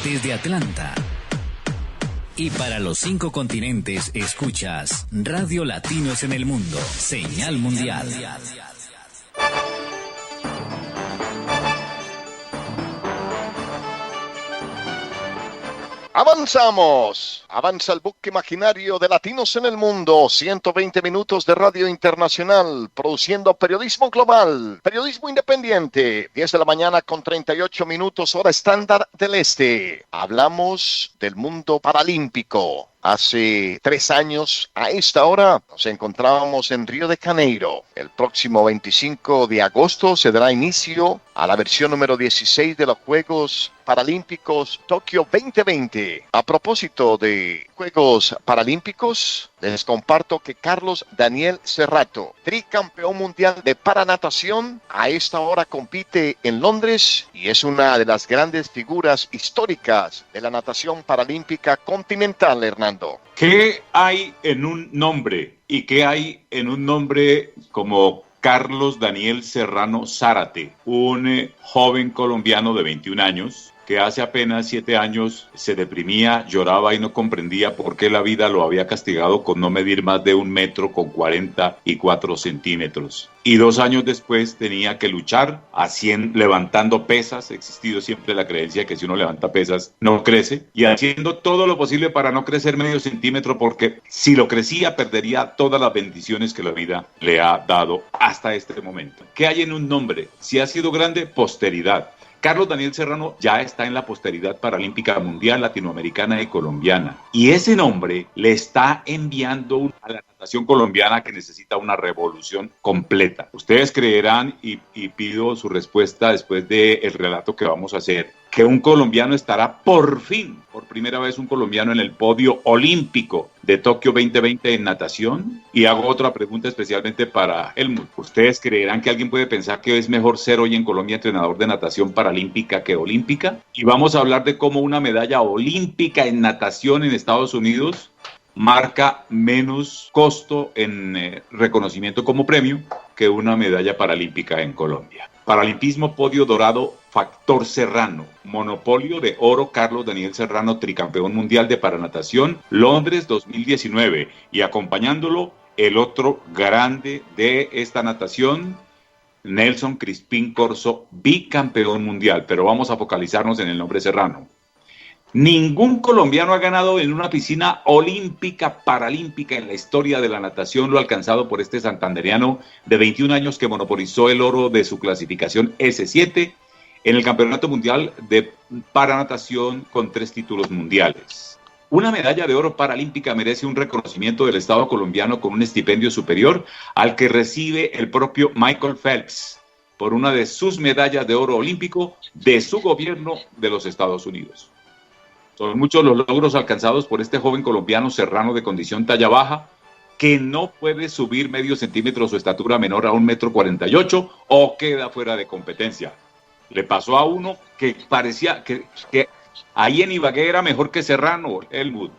Desde Atlanta y para los 5 continentes escuchas Radio Latinos en el Mundo, señal mundial. Avanzamos, avanza el buque imaginario de Latinos en el Mundo, 120 minutos de radio internacional, produciendo periodismo global, periodismo independiente, 10 de la mañana con 38 minutos, hora estándar del este. Hablamos del mundo paralímpico. Hace 3 años, a esta hora, nos encontrábamos en Río de Janeiro. El próximo 25 de agosto se dará inicio a la versión número 16 de los Juegos Paralímpicos Tokio 2020. A propósito de Juegos Paralímpicos, les comparto que Carlos Daniel Serrato, tricampeón mundial de paranatación, a esta hora compite en Londres y es una de las grandes figuras históricas de la natación paralímpica continental, Hernando. ¿Qué hay en un nombre? ¿Y qué hay en un nombre como Carlos Daniel Serrano Zárate, un joven colombiano de 21 años que hace apenas 7 años se deprimía, lloraba y no comprendía por qué la vida lo había castigado con no medir más de 1 metro con 44 centímetros? Y 2 años después tenía que luchar levantando pesas. Ha existido siempre la creencia que si uno levanta pesas no crece, y haciendo todo lo posible para no crecer medio centímetro, porque si lo crecía perdería todas las bendiciones que la vida le ha dado hasta este momento. ¿Qué hay en un nombre? Si ha sido grande, posteridad. Carlos Daniel Serrano ya está en la posteridad paralímpica mundial, latinoamericana y colombiana. Y ese nombre le está enviando a la natación colombiana, que necesita una revolución completa. Ustedes creerán, y pido su respuesta después del relato que vamos a hacer, que un colombiano estará por primera vez un colombiano en el podio olímpico de Tokio 2020 en natación. Y hago otra pregunta especialmente para Helmut. ¿Ustedes creerán que alguien puede pensar que es mejor ser hoy en Colombia entrenador de natación paralímpica que olímpica? Y vamos a hablar de cómo una medalla olímpica en natación en Estados Unidos marca menos costo en reconocimiento como premio que una medalla paralímpica en Colombia. Paralimpismo, podio dorado, Factor Serrano. Monopolio de oro, Carlos Daniel Serrano, tricampeón mundial de paranatación, Londres 2019. Y acompañándolo, el otro grande de esta natación, Nelson Crispín Corzo, bicampeón mundial. Pero vamos a focalizarnos en el nombre Serrano. Ningún colombiano ha ganado en una piscina olímpica, paralímpica en la historia de la natación lo alcanzado por este santandereano de 21 años que monopolizó el oro de su clasificación S7 en el Campeonato Mundial de Paranatación con 3 títulos mundiales. Una medalla de oro paralímpica merece un reconocimiento del Estado colombiano con un estipendio superior al que recibe el propio Michael Phelps por una de sus medallas de oro olímpico de su gobierno de los Estados Unidos. Son muchos los logros alcanzados por este joven colombiano Serrano de condición talla baja, que no puede subir medio centímetro su estatura menor a 1,48 m o queda fuera de competencia. Le pasó a uno que parecía que ahí en Ibagué era mejor que Serrano, Helmut,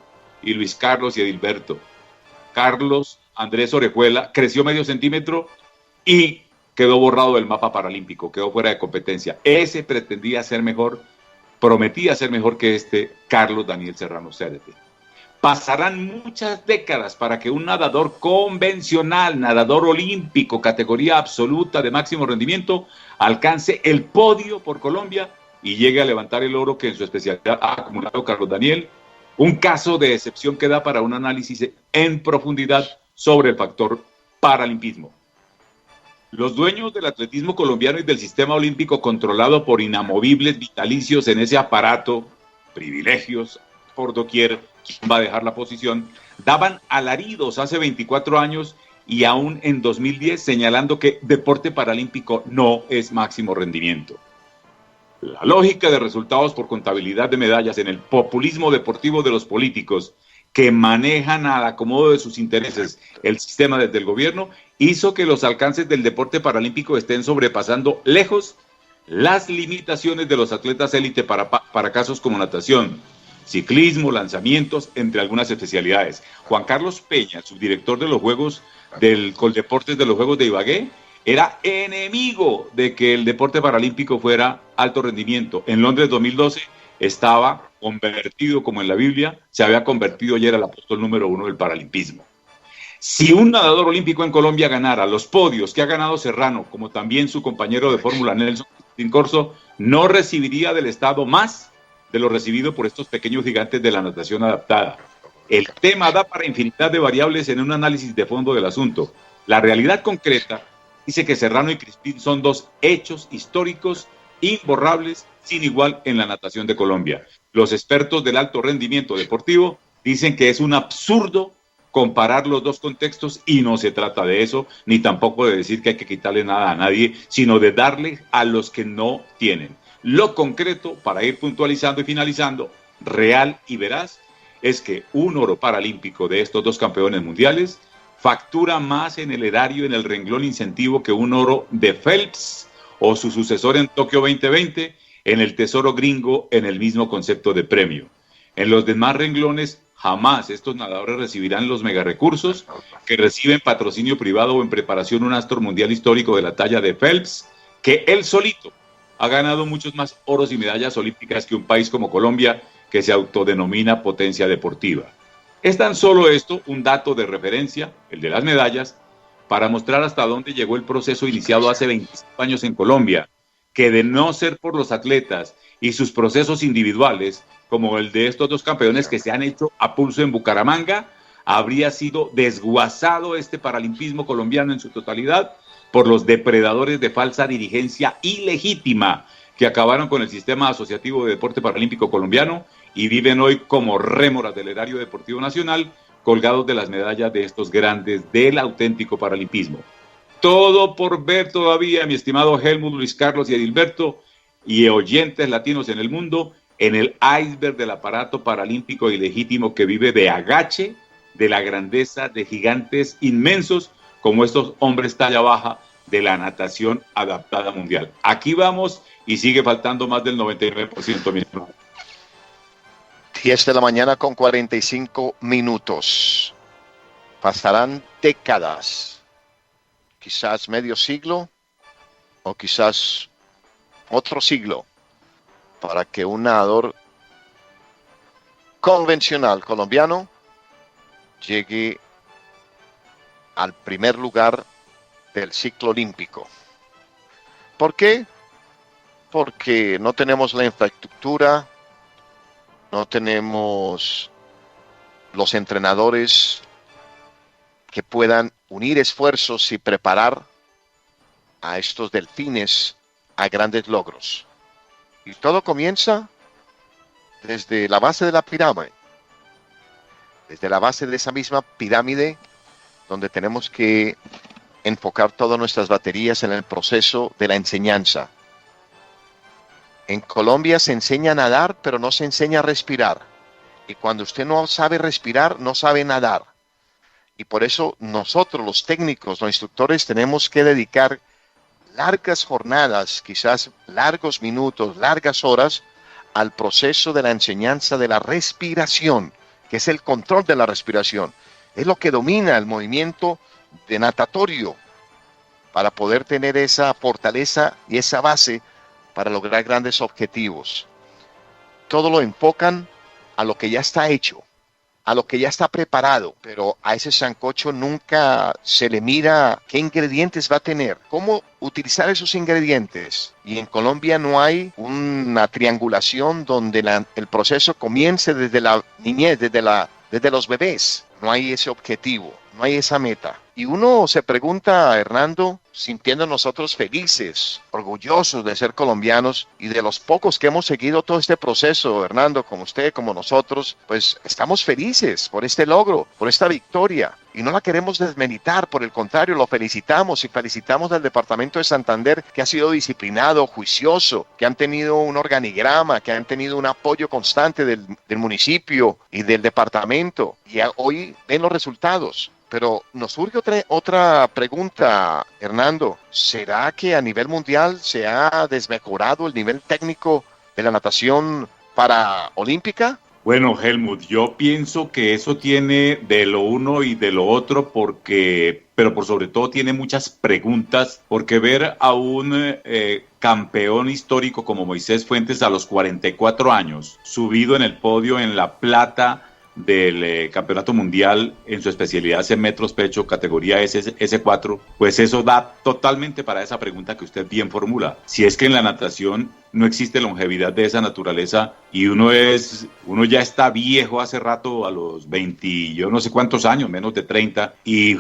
y Luis Carlos y Edilberto. Carlos Andrés Orejuela creció medio centímetro y quedó borrado del mapa paralímpico, quedó fuera de competencia. Ese pretendía ser mejor, prometía ser mejor que este Carlos Daniel Serrano Zárate. Pasarán muchas décadas para que un nadador convencional, nadador olímpico, categoría absoluta de máximo rendimiento, alcance el podio por Colombia y llegue a levantar el oro que en su especialidad ha acumulado Carlos Daniel. Un caso de excepción que da para un análisis en profundidad sobre el factor paralimpismo. Los dueños del atletismo colombiano y del sistema olímpico controlado por inamovibles vitalicios en ese aparato, privilegios por doquier, ¿quién va a dejar la posición?, daban alaridos hace 24 años y aún en 2010 señalando que deporte paralímpico no es máximo rendimiento. La lógica de resultados por contabilidad de medallas en el populismo deportivo de los políticos que manejan al acomodo de sus intereses el sistema desde el gobierno, hizo que los alcances del deporte paralímpico estén sobrepasando lejos las limitaciones de los atletas élite para casos como natación, ciclismo, lanzamientos, entre algunas especialidades. Juan Carlos Peña, subdirector de los Juegos del Coldeportes de los Juegos de Ibagué, era enemigo de que el deporte paralímpico fuera alto rendimiento. En Londres 2012 estaba convertido como en la Biblia, se había convertido y era el apóstol número 1 del paralimpismo. Si un nadador olímpico en Colombia ganara los podios que ha ganado Serrano, como también su compañero de fórmula Nelson Corso, no recibiría del Estado más de lo recibido por estos pequeños gigantes de la natación adaptada. El tema da para infinidad de variables en un análisis de fondo del asunto. La realidad concreta dice que Serrano y Crispín son dos hechos históricos imborrables, sin igual en la natación de Colombia. Los expertos del alto rendimiento deportivo dicen que es un absurdo comparar los dos contextos y no se trata de eso, ni tampoco de decir que hay que quitarle nada a nadie, sino de darle a los que no tienen. Lo concreto, para ir puntualizando y finalizando, real y veraz, es que un oro paralímpico de estos dos campeones mundiales factura más en el erario, en el renglón incentivo, que un oro de Phelps o su sucesor en Tokio 2020, en el Tesoro Gringo, en el mismo concepto de premio. En los demás renglones, jamás estos nadadores recibirán los megarecursos que reciben patrocinio privado o en preparación un astro mundial histórico de la talla de Phelps, que él solito ha ganado muchos más oros y medallas olímpicas que un país como Colombia, que se autodenomina potencia deportiva. Es tan solo esto un dato de referencia, el de las medallas, para mostrar hasta dónde llegó el proceso iniciado hace 25 años en Colombia, que de no ser por los atletas y sus procesos individuales, como el de estos dos campeones que se han hecho a pulso en Bucaramanga, habría sido desguazado este paralimpismo colombiano en su totalidad por los depredadores de falsa dirigencia ilegítima que acabaron con el sistema asociativo de deporte paralímpico colombiano y viven hoy como rémoras del erario deportivo nacional, colgados de las medallas de estos grandes del auténtico paralimpismo. Todo por ver todavía, mi estimado Helmut, Luis Carlos y Edilberto, y oyentes latinos en el mundo, en el iceberg del aparato paralímpico ilegítimo que vive de agache de la grandeza de gigantes inmensos como estos hombres talla baja de la natación adaptada mundial. Aquí vamos y sigue faltando más del 99%, mi estimado. 10 de la mañana con 45 minutos. Pasarán décadas, quizás medio siglo o quizás otro siglo, para que un nadador convencional colombiano llegue al primer lugar del ciclo olímpico. ¿Por qué? Porque no tenemos la infraestructura, no tenemos los entrenadores que puedan unir esfuerzos y preparar a estos delfines a grandes logros. Y todo comienza desde la base de la pirámide, desde la base de esa misma pirámide donde tenemos que enfocar todas nuestras baterías en el proceso de la enseñanza. En Colombia se enseña a nadar, pero no se enseña a respirar. Y cuando usted no sabe respirar, no sabe nadar. Y por eso nosotros, los técnicos, los instructores, tenemos que dedicar largas jornadas, quizás largos minutos, largas horas, al proceso de la enseñanza de la respiración, que es el control de la respiración. Es lo que domina el movimiento de natatorio para poder tener esa fortaleza y esa base para lograr grandes objetivos. Todo lo enfocan a lo que ya está hecho, a lo que ya está preparado, pero a ese sancocho nunca se le mira qué ingredientes va a tener, cómo utilizar esos ingredientes. Y en Colombia no hay una triangulación donde el proceso comience desde la niñez, desde los bebés. No hay ese objetivo, no hay esa meta. Y uno se pregunta, Hernando, sintiendo nosotros felices, orgullosos de ser colombianos y de los pocos que hemos seguido todo este proceso, Hernando, como usted, como nosotros, pues estamos felices por este logro, por esta victoria. Y no la queremos desmeritar, por el contrario, lo felicitamos y felicitamos al departamento de Santander, que ha sido disciplinado, juicioso, que han tenido un organigrama, que han tenido un apoyo constante del municipio y del departamento. Y hoy ven los resultados. Pero nos surge otra pregunta, Hernando. ¿Será que a nivel mundial se ha desmejorado el nivel técnico de la natación paraolímpica? Bueno, Helmut, yo pienso que eso tiene de lo uno y de lo otro pero por sobre todo tiene muchas preguntas, porque ver a un campeón histórico como Moisés Fuentes a los 44 años, subido en el podio en la plata del campeonato mundial en su especialidad 100 metros pecho, categoría S4, pues eso da totalmente para esa pregunta que usted bien formula. Si es que en la natación no existe longevidad de esa naturaleza y uno ya está viejo hace rato, a los 20, yo no sé cuántos años, menos de 30, y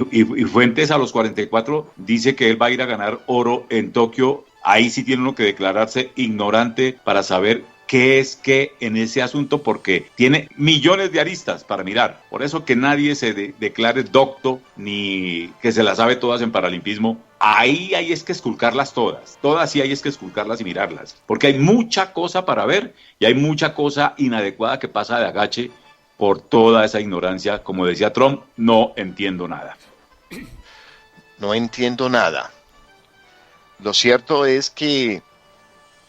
Fuentes a los 44 dice que él va a ir a ganar oro en Tokio. Ahí sí tiene uno que declararse ignorante para saber qué es qué en ese asunto, porque tiene millones de aristas para mirar. Por eso que nadie se declare docto ni que se las sabe todas en paralimpismo. Ahí hay es que esculcarlas todas sí hay es que esculcarlas y mirarlas, porque hay mucha cosa para ver y hay mucha cosa inadecuada que pasa de agache por toda esa ignorancia. Como decía Trump, no entiendo nada. No entiendo nada. Lo cierto es que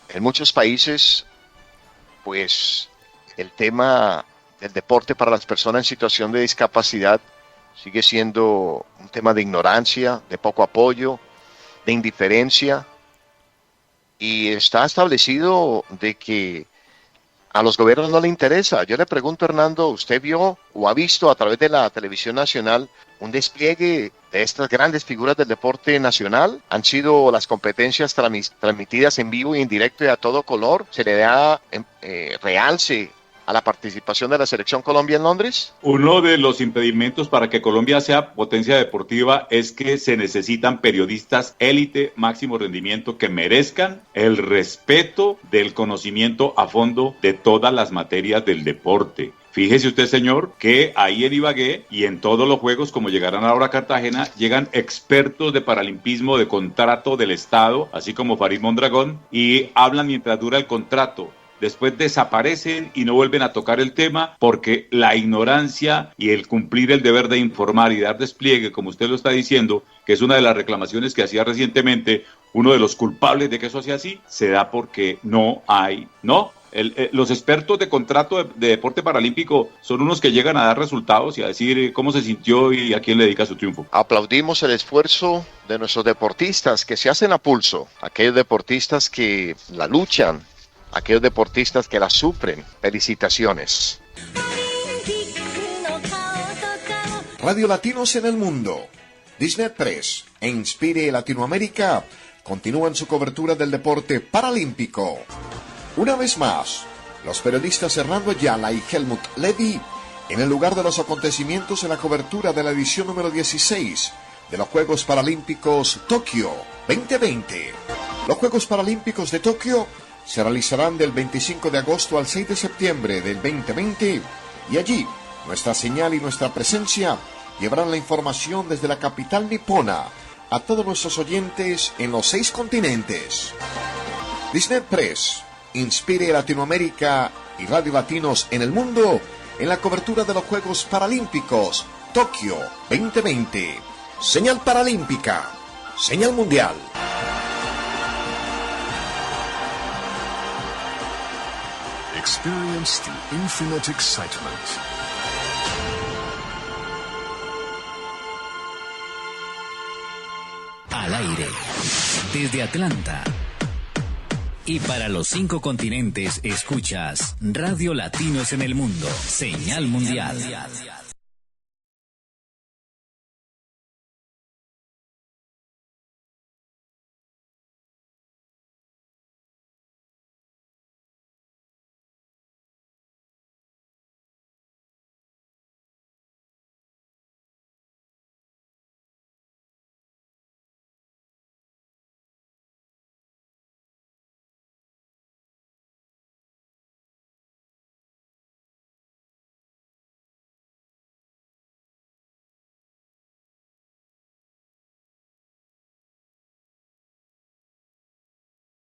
en muchos países, pues el tema del deporte para las personas en situación de discapacidad sigue siendo un tema de ignorancia, de poco apoyo, de indiferencia, y está establecido de que a los gobiernos no le interesa. Yo le pregunto, Hernando, ¿usted vio o ha visto a través de la televisión nacional un despliegue de estas grandes figuras del deporte nacional? ¿Han sido las competencias transmitidas en vivo y en directo y a todo color? ¿Se le da realce a la participación de la Selección Colombia en Londres? Uno de los impedimentos para que Colombia sea potencia deportiva es que se necesitan periodistas élite, máximo rendimiento, que merezcan el respeto del conocimiento a fondo de todas las materias del deporte. Fíjese usted, señor, que ahí en Ibagué y en todos los juegos, como llegarán ahora a Cartagena, llegan expertos de paralimpismo de contrato del Estado, así como Farid Mondragón, y hablan mientras dura el contrato. Después desaparecen y no vuelven a tocar el tema porque la ignorancia y el cumplir el deber de informar y dar despliegue, como usted lo está diciendo, que es una de las reclamaciones que hacía recientemente uno de los culpables de que eso sea así, se da porque los expertos de contrato de deporte paralímpico son unos que llegan a dar resultados y a decir cómo se sintió y a quién le dedica su triunfo. Aplaudimos el esfuerzo de nuestros deportistas que se hacen a pulso, aquellos deportistas que la luchan, aquellos deportistas que la sufren. Felicitaciones. Radio Latinos en el Mundo, Disney Press e Inspire Latinoamérica continúan su cobertura del deporte paralímpico. Una vez más, los periodistas Hernando Ayala y Helmut Levy en el lugar de los acontecimientos en la cobertura de la edición número 16 de los Juegos Paralímpicos Tokio 2020. Los Juegos Paralímpicos de Tokio se realizarán del 25 de agosto al 6 de septiembre del 2020 y allí nuestra señal y nuestra presencia llevarán la información desde la capital nipona a todos nuestros oyentes en los 6 continentes. Disney Press, Inspire Latinoamérica y Radio Latinos en el Mundo en la cobertura de los Juegos Paralímpicos Tokio 2020. Señal paralímpica, señal mundial. Experience the infinite excitement. Al aire, desde Atlanta. Y para los 5 continentes escuchas Radio Latinos en el Mundo, señal mundial.